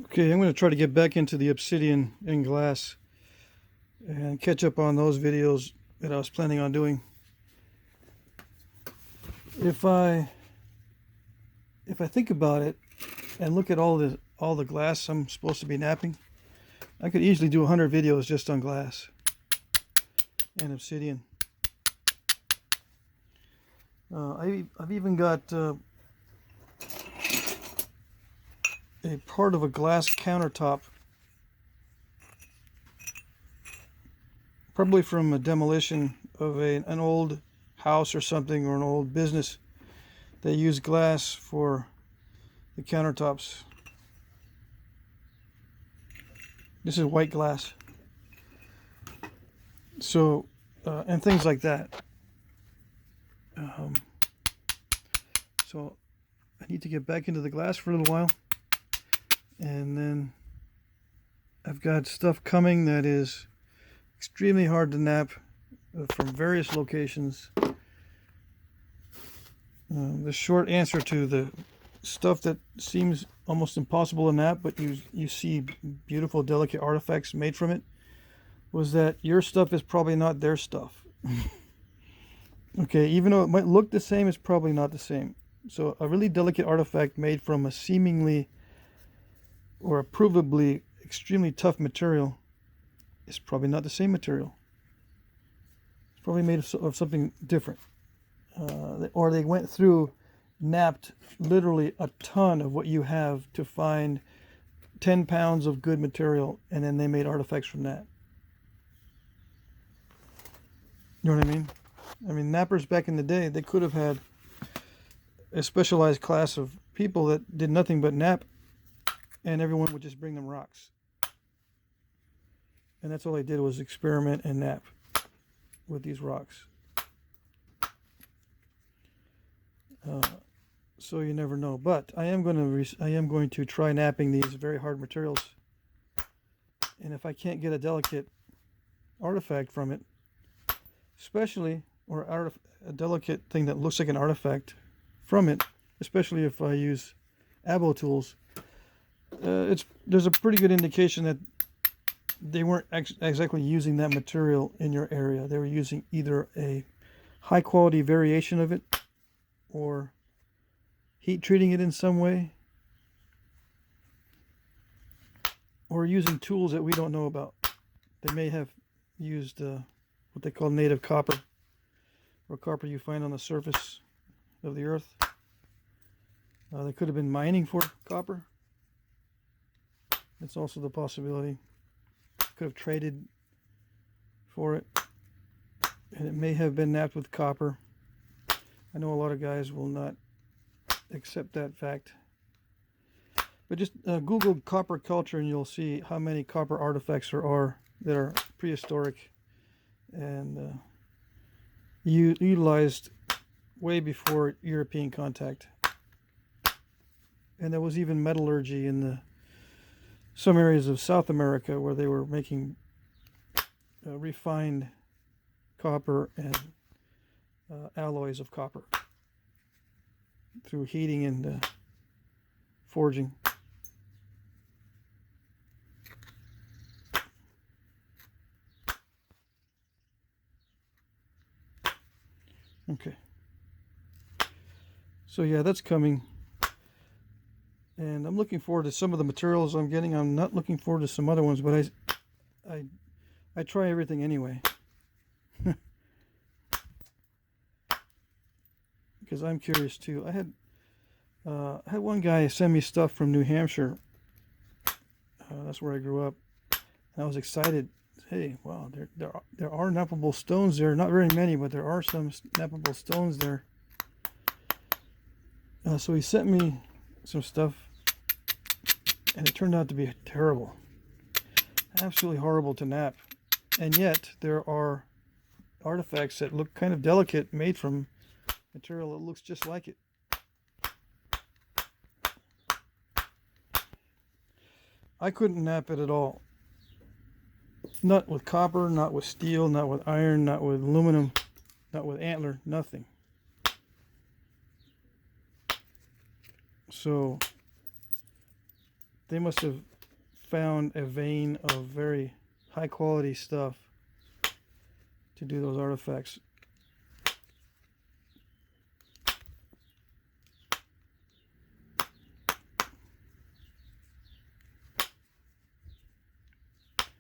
Okay, I'm going to try to get back into the Obsidian and glass and catch up on those videos that I was planning on doing. If I think about it and look at all the glass I'm supposed to be napping, I could easily do 100 videos just on glass and Obsidian. I've even got a part of a glass countertop, probably from a demolition of an old house or something, or an old business. They use glass for the countertops. This is white glass. So, and things like that. So I need to get back into the glass for a little while. And then I've got stuff coming that is extremely hard to nap from various locations. The short answer to the stuff that seems almost impossible to nap, but you see beautiful, delicate artifacts made from it, was that your stuff is probably not their stuff. Okay, even though it might look the same, it's probably not the same. So a really delicate artifact made from a seemingly or a provably extremely tough material is probably not the same material. It's probably made of something different. Or they went through, napped literally a ton of what you have to find 10 pounds of good material, and then they made artifacts from that. You know what I mean? I mean, nappers back in the day, they could have had a specialized class of people that did nothing but nap, and everyone would just bring them rocks. And that's all they did was experiment and nap with these rocks. So you never know. But I am going to try napping these very hard materials. And if I can't get a delicate artifact from it, especially, or a delicate thing that looks like an artifact from it, especially if I use abo tools, there's a pretty good indication that they weren't exactly using that material in your area. They were using either a high quality variation of it, or heat treating it in some way, or using tools that we don't know about. They may have used what they call native copper, or copper you find on the surface of the earth. They could have been mining for copper. That's also the possibility. Could have traded for it, and it may have been napped with copper. I know a lot of guys will not accept that fact, but just Google copper culture and you'll see how many copper artifacts there are that are prehistoric and utilized way before European contact. And there was even metallurgy in some areas of South America where they were making refined copper and alloys of copper through heating and forging. Okay. So yeah, that's coming. And I'm looking forward to some of the materials I'm getting. I'm not looking forward to some other ones, but I try everything anyway. Because I'm curious too. I had one guy send me stuff from New Hampshire. That's where I grew up. And I was excited. Hey, wow, there are nappable stones there. Not very many, but there are some nappable stones there. So he sent me some stuff, and it turned out to be terrible. Absolutely horrible to nap. And yet, there are artifacts that look kind of delicate, made from material that looks just like it. I couldn't nap it at all. Not with copper, not with steel, not with iron, not with aluminum, not with antler, nothing. So they must have found a vein of very high quality stuff to do those artifacts.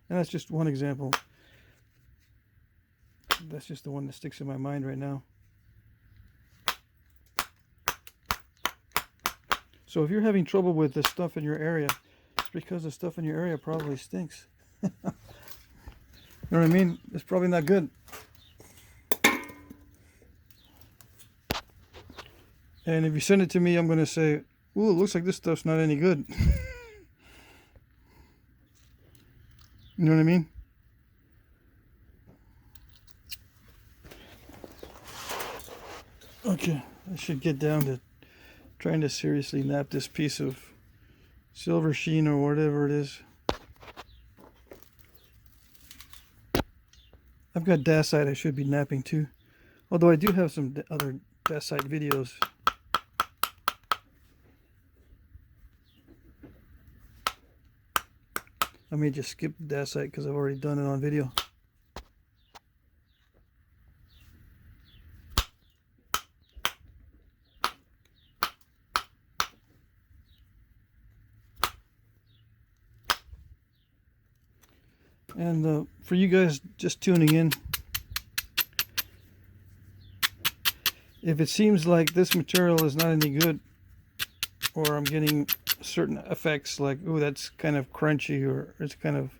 And that's just one example. That's just the one that sticks in my mind right now. So if you're having trouble with the stuff in your area, it's because the stuff in your area probably stinks. You know what I mean? It's probably not good. And if you send it to me, I'm going to say, ooh, it looks like this stuff's not any good. You know what I mean? Okay, I should get down to trying to seriously nap this piece of silver sheen or whatever it is. I've got dacite I should be napping too. Although I do have some other dacite videos. I may just skip dacite because I've already done it on video. And for you guys just tuning in, if it seems like this material is not any good, or I'm getting certain effects like, oh, that's kind of crunchy, or it's kind of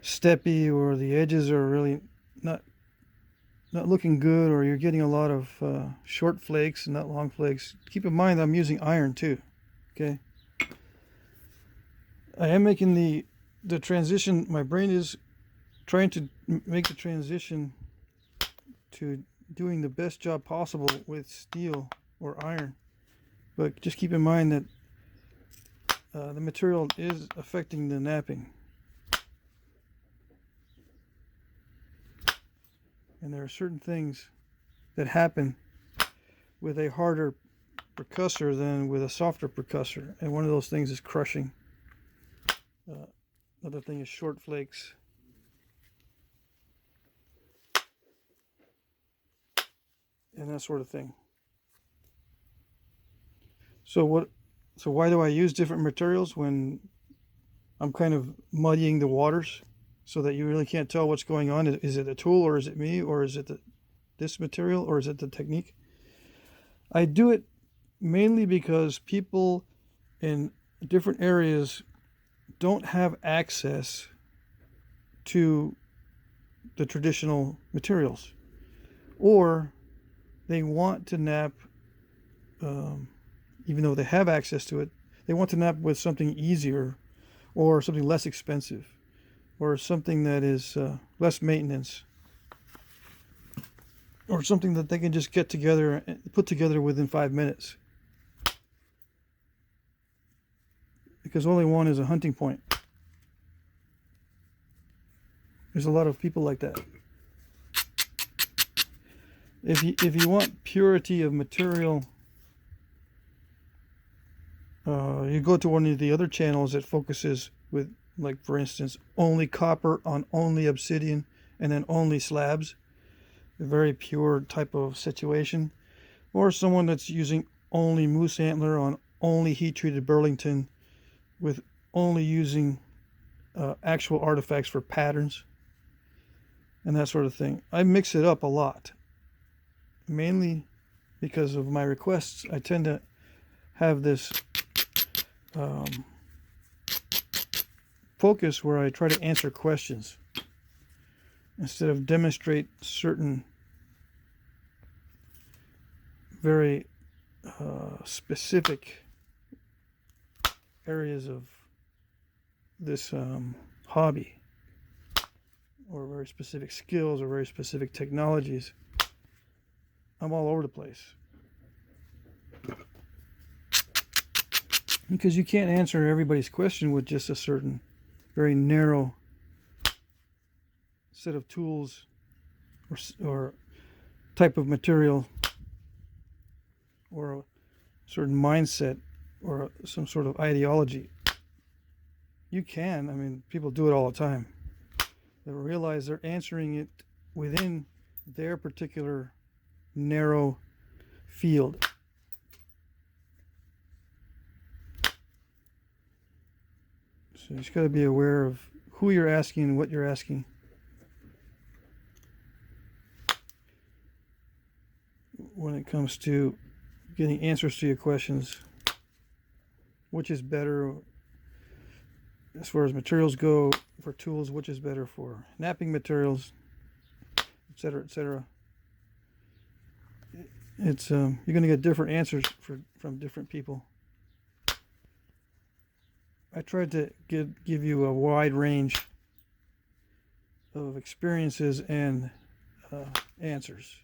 steppy, or the edges are really not looking good, or you're getting a lot of short flakes and not long flakes, keep in mind I'm using iron too. Okay, I am making the transition. My brain is trying to make the transition to doing the best job possible with steel or iron, but just keep in mind that the material is affecting the napping, and there are certain things that happen with a harder percussor than with a softer percussor, and one of those things is crushing. Another thing is short flakes. And that sort of thing. So why do I use different materials when I'm kind of muddying the waters so that you really can't tell what's going on? Is it a tool, or is it me, or is it this material, or is it the technique? I do it mainly because people in different areas don't have access to the traditional materials, or they want to nap, even though they have access to it, they want to nap with something easier, or something less expensive, or something that is less maintenance, or something that they can just get together and put together within 5 minutes. Because all they want is a hunting point. There's a lot of people like that. If you want purity of material, you go to one of the other channels that focuses with, like for instance, only copper on only obsidian, and then only slabs, a very pure type of situation, or someone that's using only moose antler on only heat treated Burlington, with only using actual artifacts for patterns and that sort of thing. I mix it up a lot, mainly because of my requests. I tend to have this focus where I try to answer questions instead of demonstrate certain very specific areas of this hobby, or very specific skills, or very specific technologies. I'm all over the place because you can't answer everybody's question with just a certain very narrow set of tools or type of material, or a certain mindset, or some sort of ideology. you can. I mean, people do it all the time. They realize they're answering it within their particular narrow field. So you just got to be aware of who you're asking and what you're asking. When it comes to getting answers to your questions, which is better as far as materials go for tools, which is better for knapping materials, etc., etc. It's you're going to get different answers from different people. I tried to give you a wide range of experiences and answers.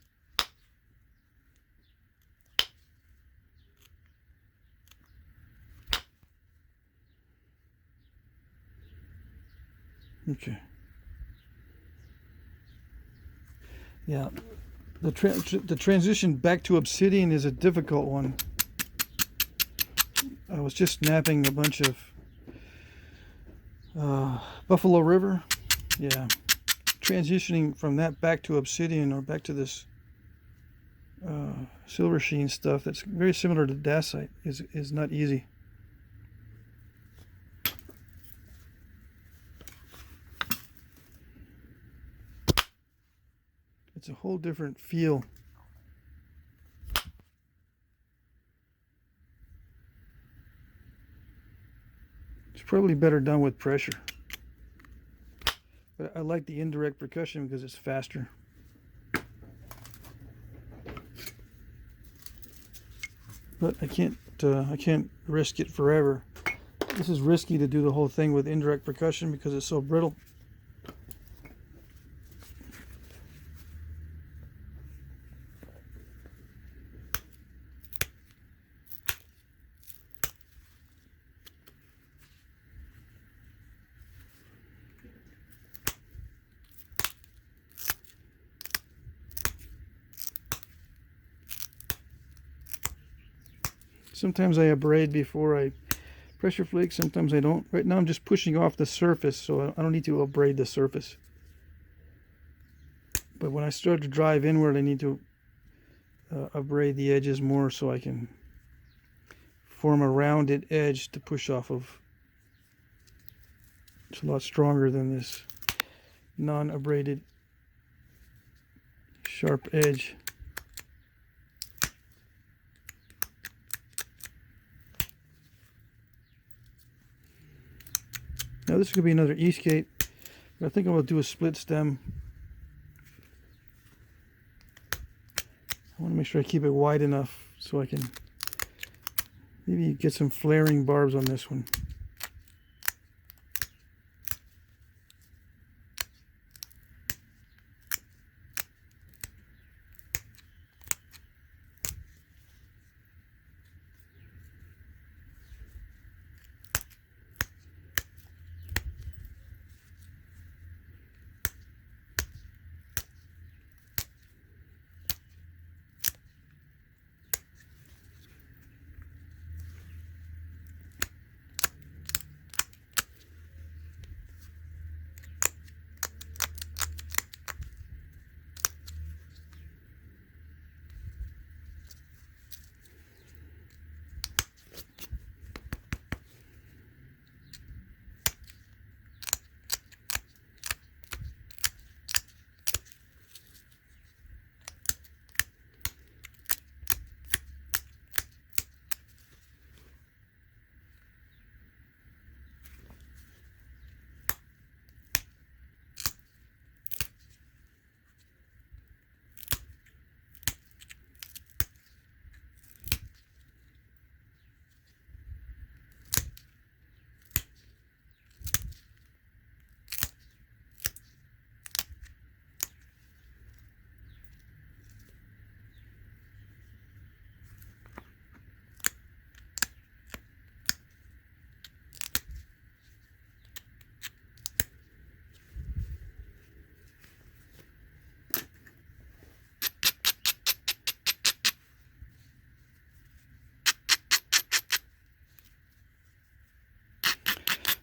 Okay. Yeah, the transition back to Obsidian is a difficult one. I was just snapping a bunch of Buffalo River. Yeah, transitioning from that back to Obsidian or back to this silver sheen stuff that's very similar to dacite is not easy. It's a whole different feel. It's probably better done with pressure. But I like the indirect percussion because it's faster. But I can't risk it forever. This is risky to do the whole thing with indirect percussion because it's so brittle. Sometimes I abrade before I pressure flake, sometimes I don't. Right now I'm just pushing off the surface, so I don't need to abrade the surface. But when I start to drive inward, I need to abrade the edges more so I can form a rounded edge to push off of. It's a lot stronger than this non-abraded sharp edge. Now this could be another Eastgate, but I think I'm going to do a split stem. I want to make sure I keep it wide enough so I can maybe get some flaring barbs on this one.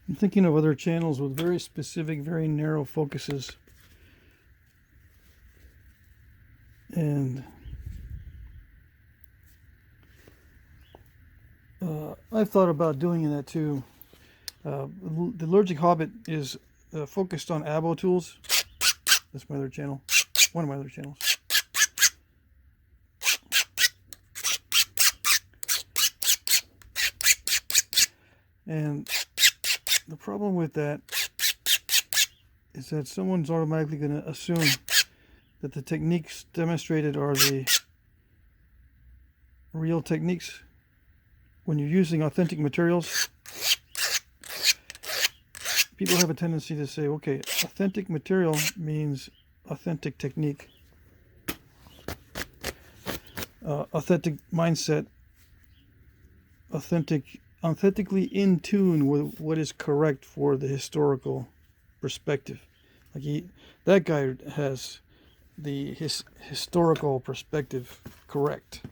I'm thinking of other channels with very specific, very narrow focuses. And I've thought about doing that too. The Allergic Hobbit is focused on abo tools. That's my other channel. One of my other channels. And the problem with that is that someone's automatically going to assume that the techniques demonstrated are the real techniques. When you're using authentic materials, people have a tendency to say, okay, authentic material means authentic technique, authentic mindset, authentically in tune with what is correct for the historical perspective. Like that guy has his historical perspective correct,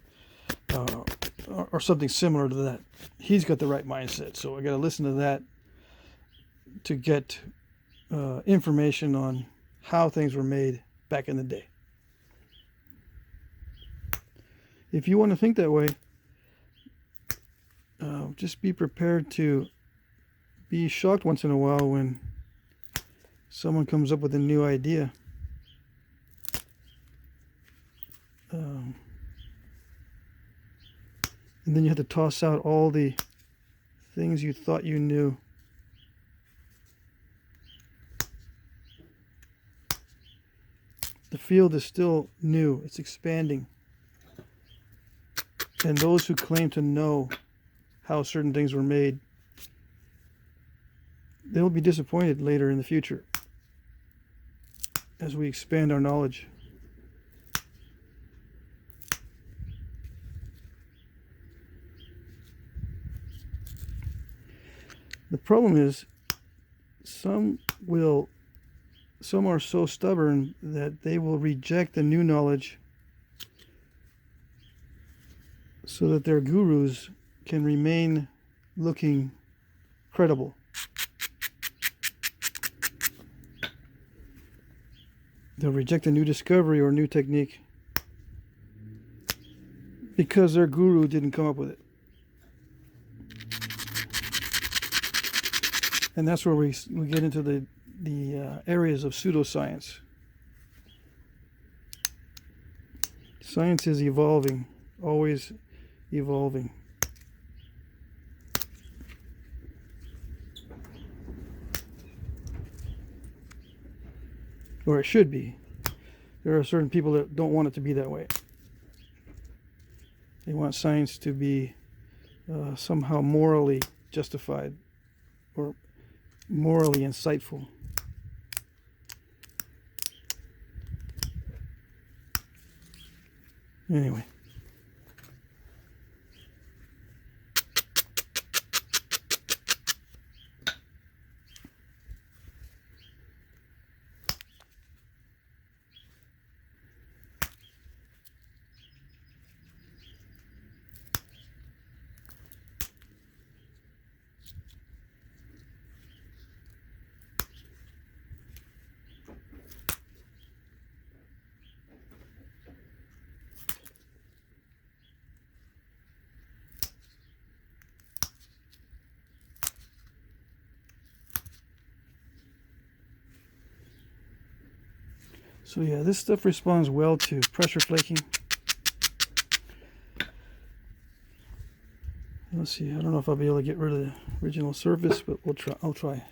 or something similar to that. He's got the right mindset, so I got to listen to that to get information on how things were made back in the day. If you want to think that way, just be prepared to be shocked once in a while when someone comes up with a new idea. And then you have to toss out all the things you thought you knew. The field is still new. It's expanding. And those who claim to know how certain things were made, they'll be disappointed later in the future as we expand our knowledge. The problem is some are so stubborn that they will reject the new knowledge so that their gurus can remain looking credible. They'll reject a new discovery or new technique because their guru didn't come up with it. And that's where we get into the areas of pseudoscience. Science is evolving, always evolving. Or it should be. There are certain people that don't want it to be that way. They want science to be somehow morally justified or morally insightful. Anyway. So yeah, this stuff responds well to pressure flaking. Let's see, I don't know if I'll be able to get rid of the original surface, but I'll try.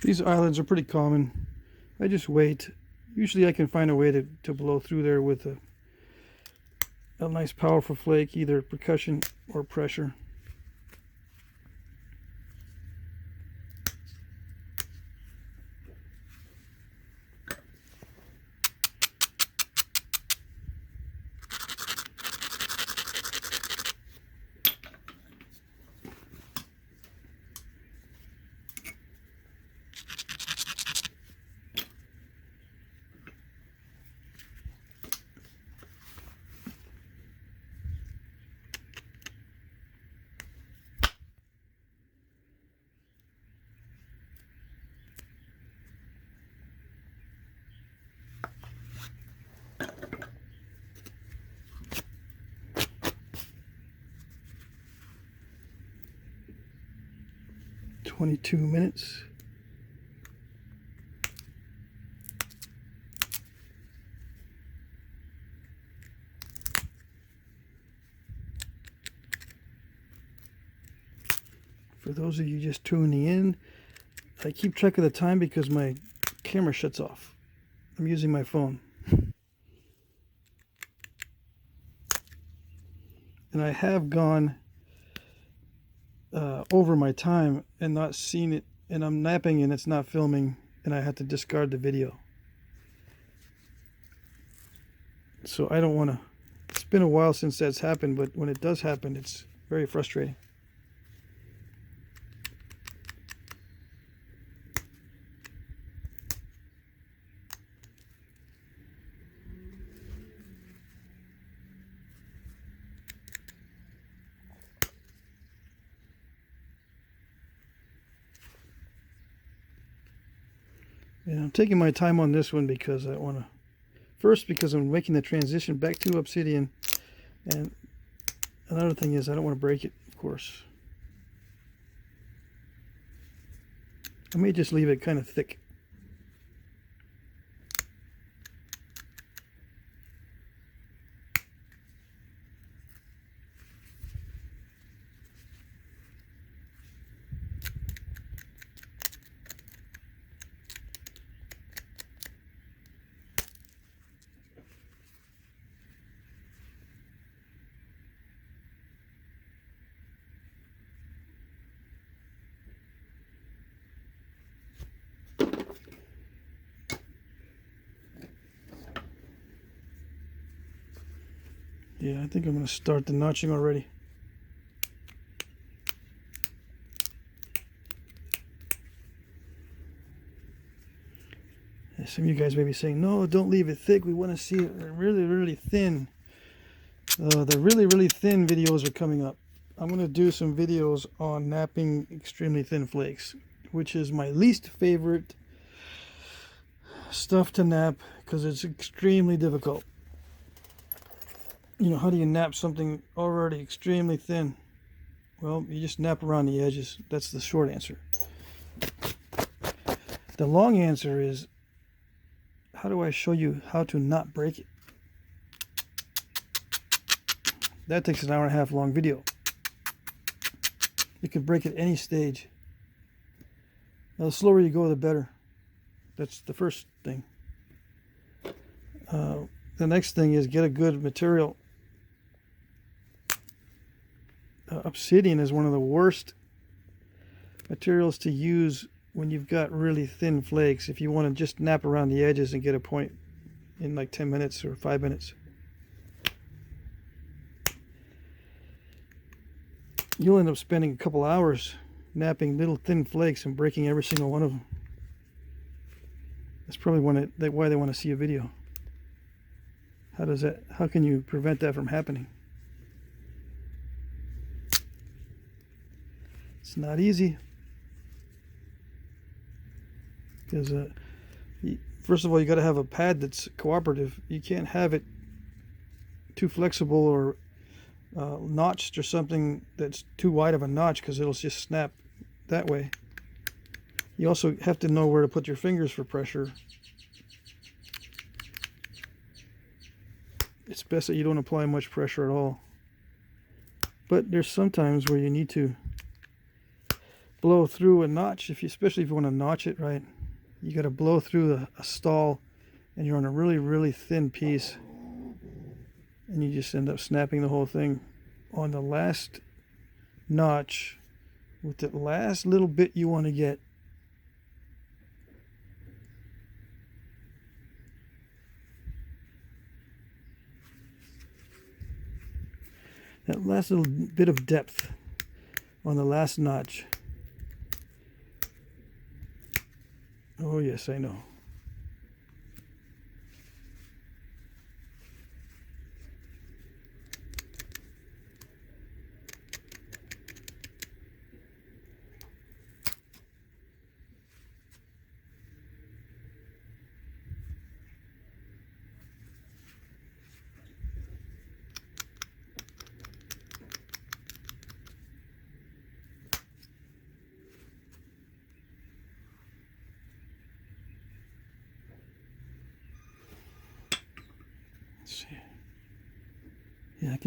These islands are pretty common. I just wait. Usually I can find a way to blow through there with a nice powerful flake, either percussion or pressure. "22 minutes. For those of you just tuning in, I keep track of the time because my camera shuts off. I'm using my phone. And I have gone over my time and not seen it, and I'm napping and it's not filming, and I had to discard the video. So I don't want to. It's been a while since that's happened, but when it does happen, it's very frustrating. And I'm taking my time on this one because I want to. First, because I'm making the transition back to Obsidian, and another thing is I don't want to break it, of course. I may just leave it kind of thick. Yeah, I think I'm going to start the notching already. Some of you guys may be saying, no, don't leave it thick. We want to see it really, really thin. The really, really thin videos are coming up. I'm going to do some videos on napping extremely thin flakes, which is my least favorite stuff to nap because it's extremely difficult. You know, how do you nap something already extremely thin? Well, you just nap around the edges. That's the short answer. The long answer is, how do I show you how to not break it? That takes an hour and a half long video. You can break at any stage. Now, the slower you go, the better. That's the first thing. The next thing is get a good material. Obsidian is one of the worst materials to use when you've got really thin flakes, if you want to just nap around the edges and get a point in like 10 minutes or 5 minutes. You'll end up spending a couple hours napping little thin flakes and breaking every single one of them. That's probably why they want to see a video. How can you prevent that from happening? It's not easy. Because first of all, you got to have a pad that's cooperative. You can't have it too flexible or notched or something that's too wide of a notch, because it'll just snap that way. You also have to know where to put your fingers for pressure. It's best that you don't apply much pressure at all. But there's sometimes where you need to blow through a notch, especially if you want to notch it right. You got to blow through a stall, and you're on a really, really thin piece, and you just end up snapping the whole thing on the last notch with the last little bit you want to get. That last little bit of depth on the last notch. Oh yes, I know. See. Yeah, I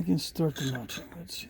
can start the notching. Let's see.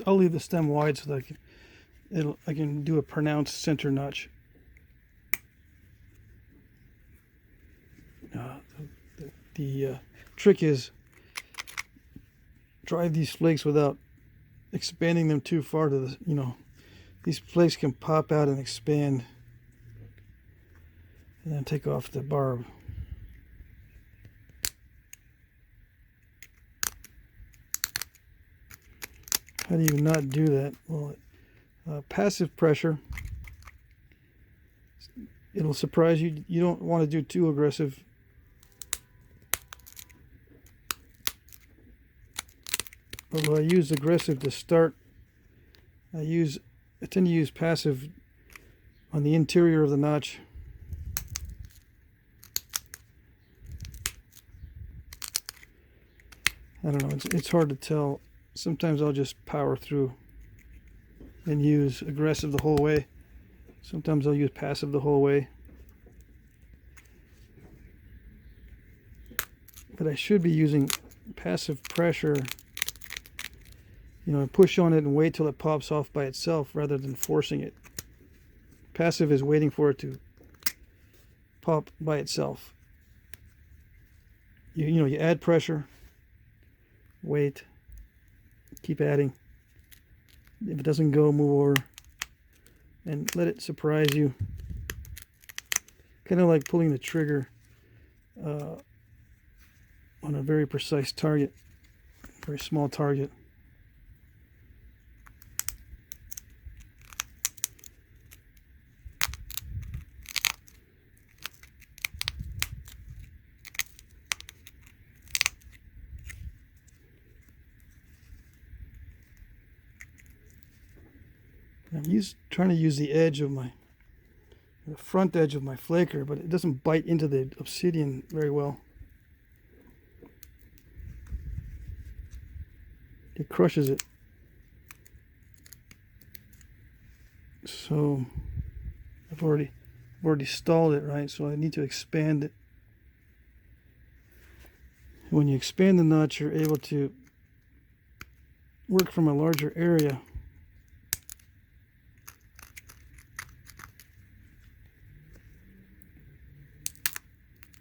I'll leave the stem wide so that I can do a pronounced center notch. The trick is drive these flakes without expanding them too far to the, these flakes can pop out and expand and then take off the barb. How do you not do that? Well, passive pressure, it'll surprise you. You don't want to do too aggressive. Although I use aggressive to start, I tend to use passive on the interior of the notch. I don't know, it's hard to tell. Sometimes I'll just power through and use aggressive the whole way. Sometimes I'll use passive the whole way. But I should be using passive pressure. Push on it and wait till it pops off by itself rather than forcing it. Passive is waiting for it to pop by itself. You add pressure, wait, keep adding. If it doesn't go, move over and let it surprise you. Kind of like pulling the trigger on a very precise target, very small target. I'm trying to use the front edge of my flaker, but it doesn't bite into the Obsidian very well. It crushes it. So I've already stalled it, right? So I need to expand it. When you expand the notch, you're able to work from a larger area.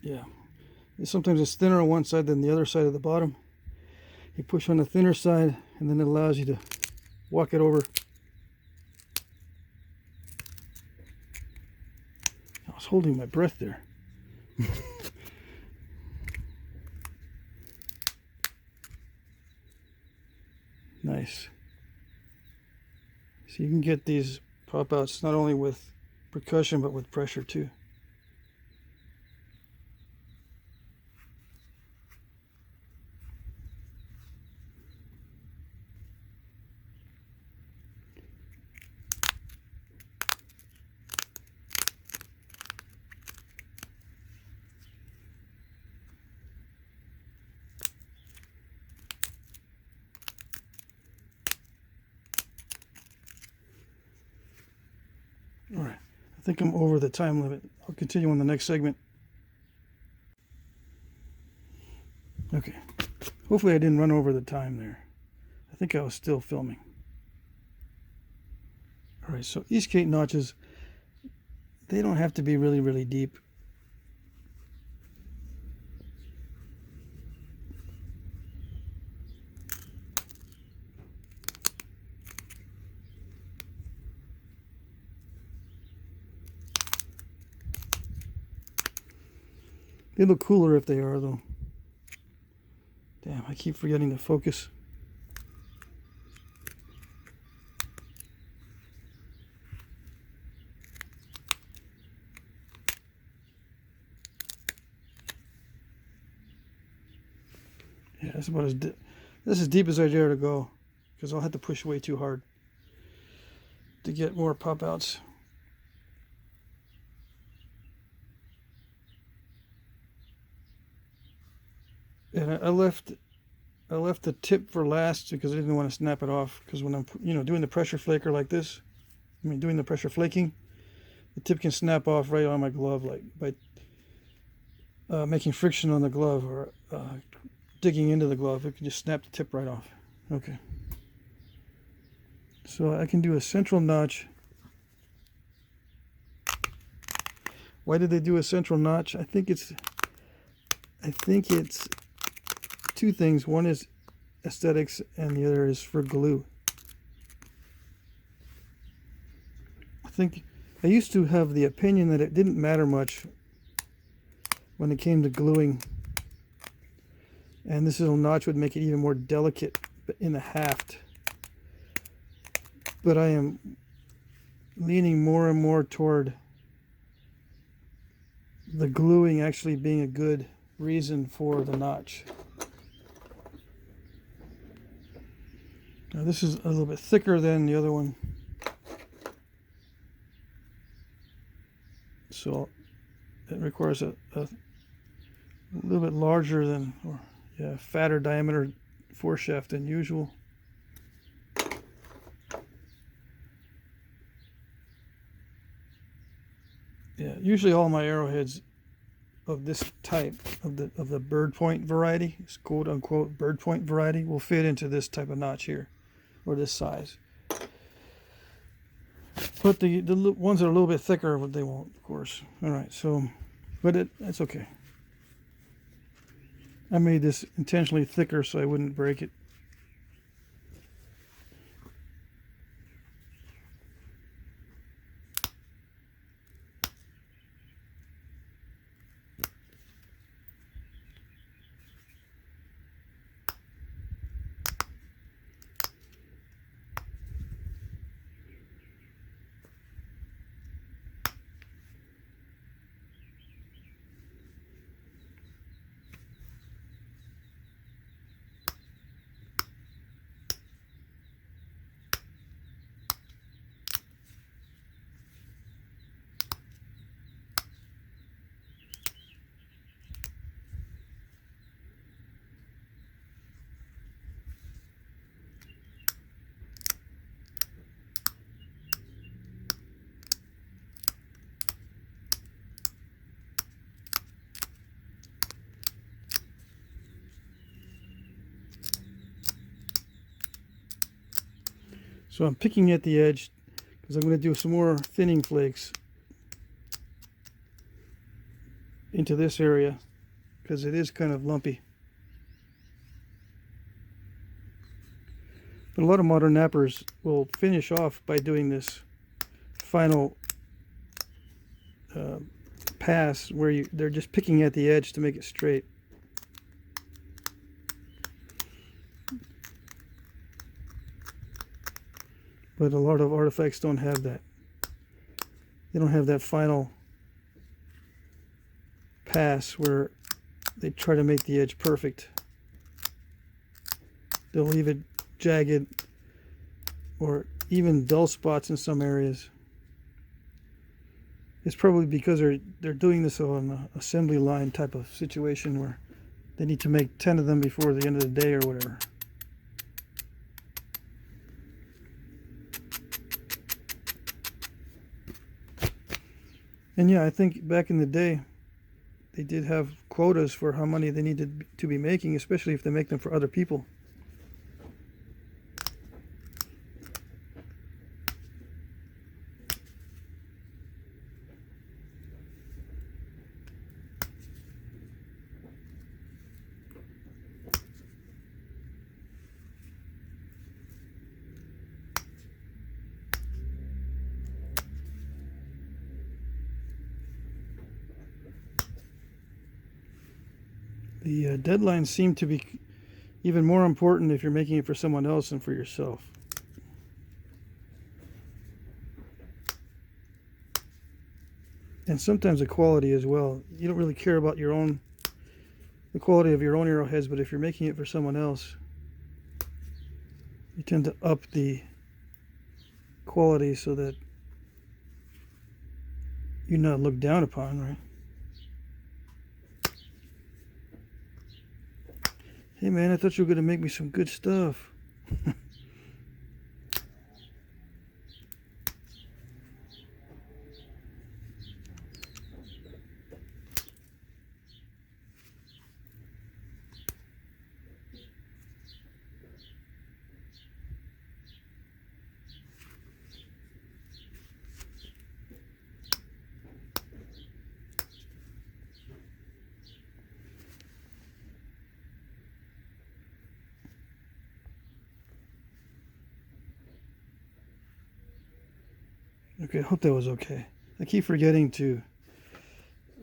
Yeah, sometimes it's thinner on one side than the other side of the bottom. You push on the thinner side and then it allows you to walk it over. I was holding my breath there. Nice. So you can get these pop outs not only with percussion but with pressure too. All right, I think I'm over the time limit. I'll continue on the next segment. Okay, hopefully I didn't run over the time there. I think I was still filming. All right, so Eastgate notches, they don't have to be really, really deep. They look cooler if they are, though. Damn, I keep forgetting to focus. Yeah, that's about this is as deep as I dare to go, because I'll have to push way too hard to get more pop outs. And I left the tip for last because I didn't want to snap it off, because when I'm doing the pressure flaker like this, doing the pressure flaking, the tip can snap off right on my glove, like by making friction on the glove or digging into the glove. It can just snap the tip right off. Okay, so I can do a central notch. Why did they do a central notch? I think it's two things. One is aesthetics and the other is for glue. I think I used to have the opinion that it didn't matter much when it came to gluing, and this little notch would make it even more delicate in the haft. But I am leaning more and more toward the gluing actually being a good reason for the notch. Now this is a little bit thicker than the other one, so it requires a little bit larger than, or yeah, fatter diameter foreshaft than usual. Yeah, usually all my arrowheads of this type, of the bird point variety, it's quote unquote bird point variety, will fit into this type of notch here, or this size. But the ones that are a little bit thicker, they won't, of course. All right, so, but it's okay. I made this intentionally thicker so I wouldn't break it. So I'm picking at the edge because I'm going to do some more thinning flakes into this area because it is kind of lumpy. But a lot of modern knappers will finish off by doing this final pass where they're just picking at the edge to make it straight. But a lot of artifacts don't have that. They don't have that final pass where they try to make the edge perfect. They'll leave it jagged or even dull spots in some areas. It's probably because they're doing this on an assembly line type of situation where they need to make 10 of them before the end of the day or whatever. And yeah, I think back in the day, they did have quotas for how many they needed to be making, especially if they make them for other people. The deadlines seem to be even more important if you're making it for someone else than for yourself. And sometimes the quality as well. You don't really care about the quality of your own arrowheads, but if you're making it for someone else, you tend to up the quality so that you're not looked down upon, right? Hey man, I thought you were going to make me some good stuff. Okay, I hope that was okay. I keep forgetting to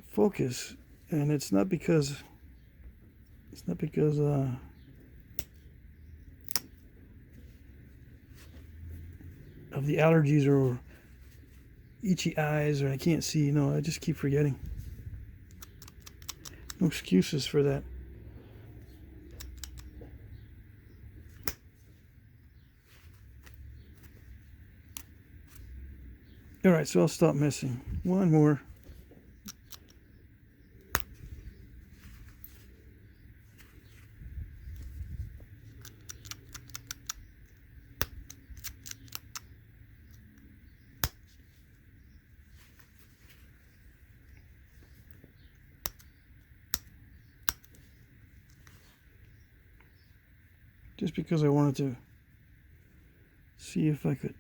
focus, and it's not because of the allergies or itchy eyes or I can't see. No, I just keep forgetting. No excuses for that. All right, so I'll stop messing. One more. Just because I wanted to see if I could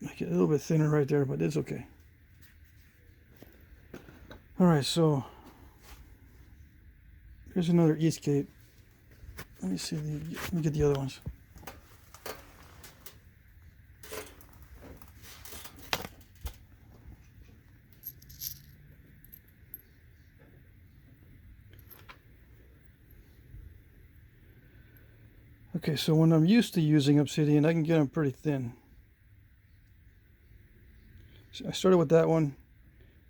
make it a little bit thinner right there, but it's okay. All right, so here's another Eastgate. Let me get the other ones. Okay, so when I'm used to using Obsidian, I can get them pretty thin. So I started with that one,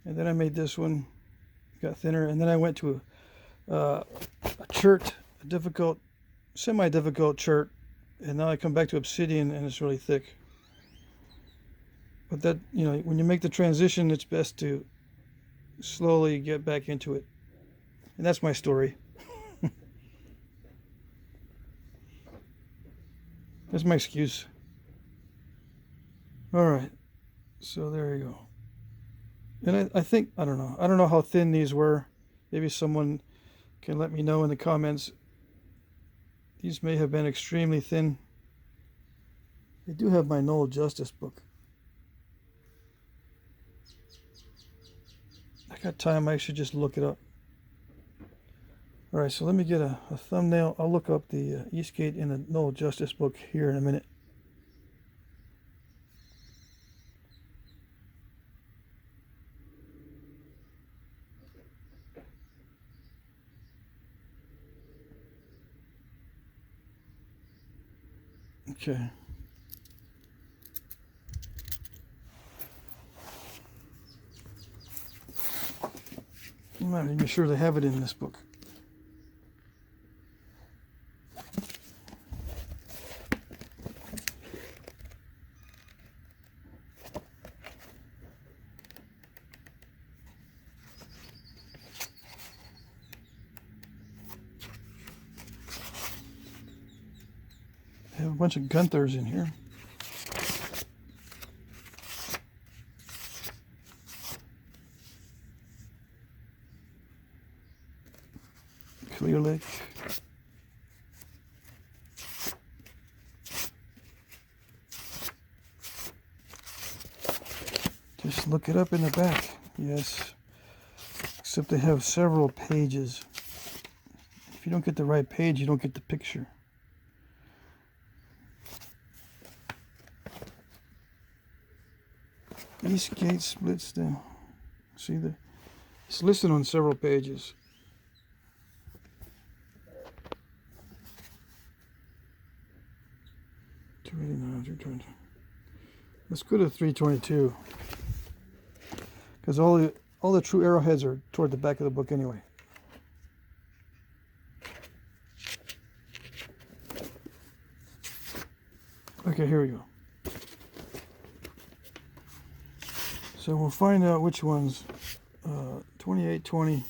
and then I made this one, got thinner, and then I went to a chert, a difficult, semi-difficult chert, and now I come back to Obsidian, and it's really thick. But that, you know, when you make the transition, it's best to slowly get back into it. And that's my story. That's my excuse. All right. So there you go. And I think, I don't know how thin these were. Maybe someone can let me know in the comments. These may have been extremely thin. They do have my Noel Justice book. I got time, I should just look it up. All right, so let me get a thumbnail. I'll look up the Eastgate in the Noel Justice book here in a minute. Okay. not even sure they have it in this book. They have a bunch of Gunthers in here. Clear Lake. Just look it up in the back. Yes. Except they have several pages. If you don't get the right page, you don't get the picture. Eastgate splits down. See the? It's listed on several pages. Let's go to 322, because all the true arrowheads are toward the back of the book anyway. Okay, here we go. So we'll find out which ones. 2820.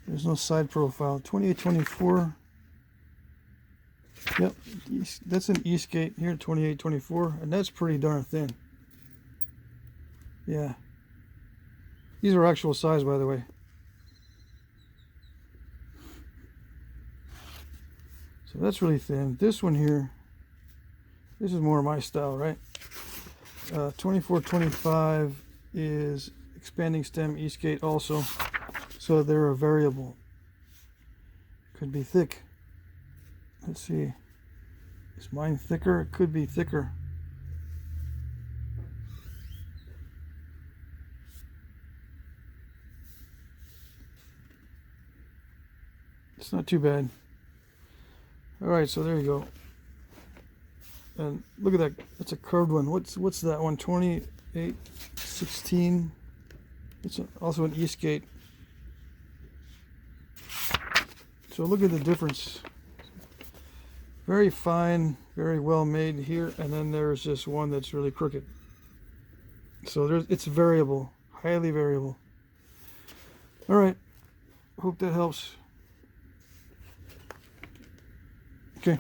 There's no side profile. 2824. Yep, that's an Eastgate here, 2824, and that's pretty darn thin. Yeah. These are actual size, by the way. So that's really thin. This one here, this is more my style, right? 2425 is expanding stem Eastgate also. So they're a variable. Could be thick. Let's see. Is mine thicker? It could be thicker. It's not too bad. Alright, so there you go. And look at that. That's a curved one. What's that one? 2816. It's also an Eastgate. So look at the difference. Very fine, very well made here, and then there's this one that's really crooked. So it's variable, highly variable. All right, hope that helps. Okay.